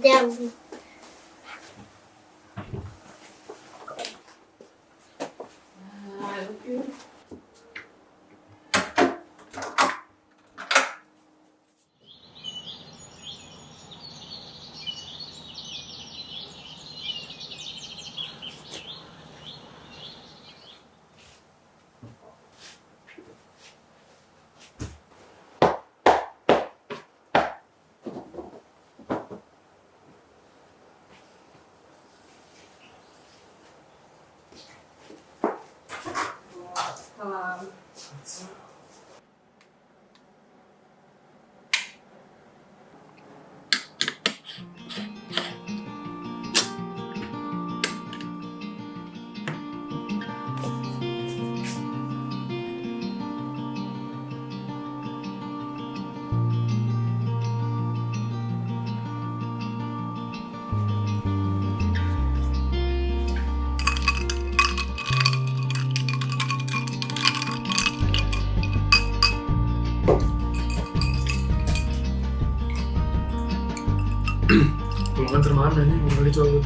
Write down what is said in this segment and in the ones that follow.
Down. Mau nganter mana nih? Mau kali coba.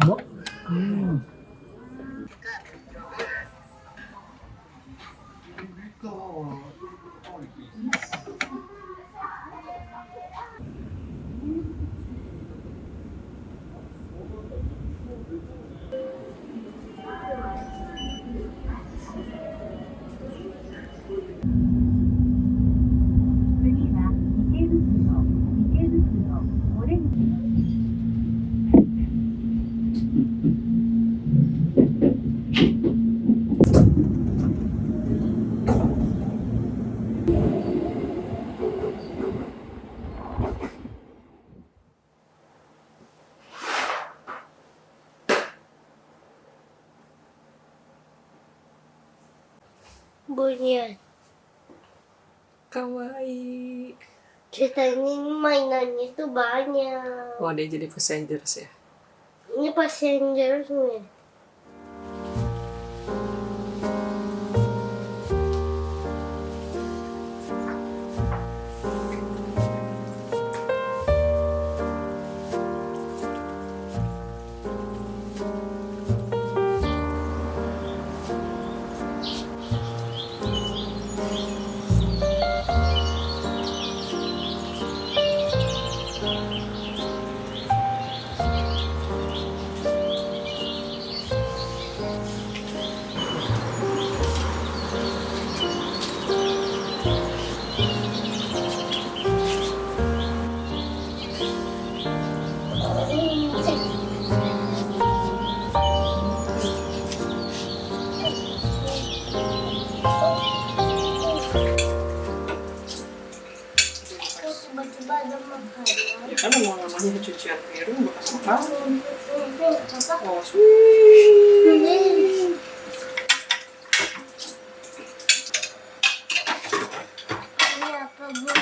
Mbak? Bunyian. Kawaii. Kita ini mainannya tuh banyak. Oh, dia jadi passengers ya? Ini passengers nih. Tiba-tiba ada makanan. Ya kan memang namanya pencucian piring bekas makanan. Papa, Oh, sweet. ini apa bu?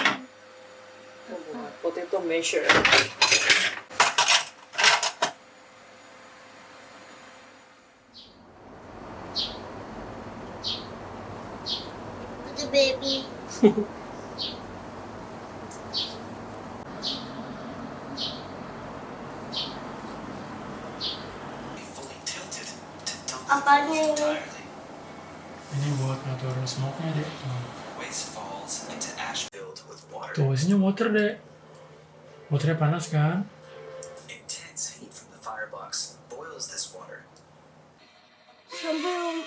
Potato masher. Itu baby. Apanya ini? Ini buat ngatur smoke-nya, Dek. Waste falls into ash filled with water. Tuh, isinya water, Dek. Waternya panas kan? Intense heat from the firebox boils this water. Sebelum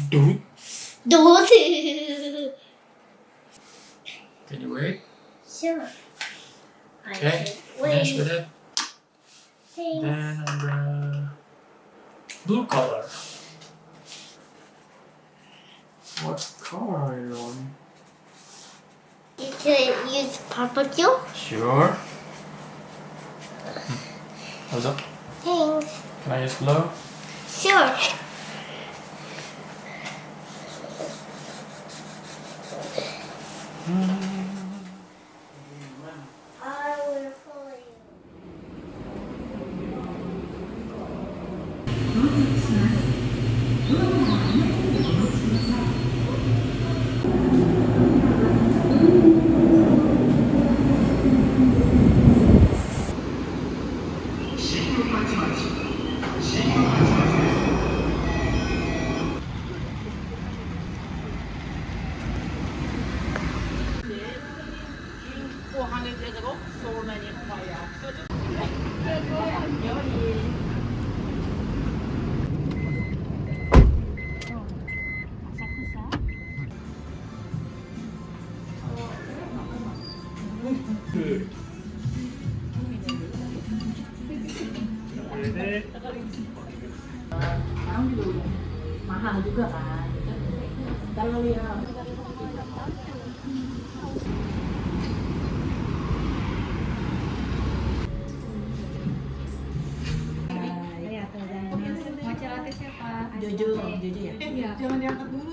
Dude. Dude. Can you wait? Sure. I Okay. should Finish with wait. it. Thanks. Then on the blue color. What color are you on? You could use purple too. Sure. What's up? Thanks. Can I use blue? Sure. I will follow you. Good. Sekarang juga udah mahal juga kan. Kalau ya Jojo ya? Iya. Jangan diangkat dulu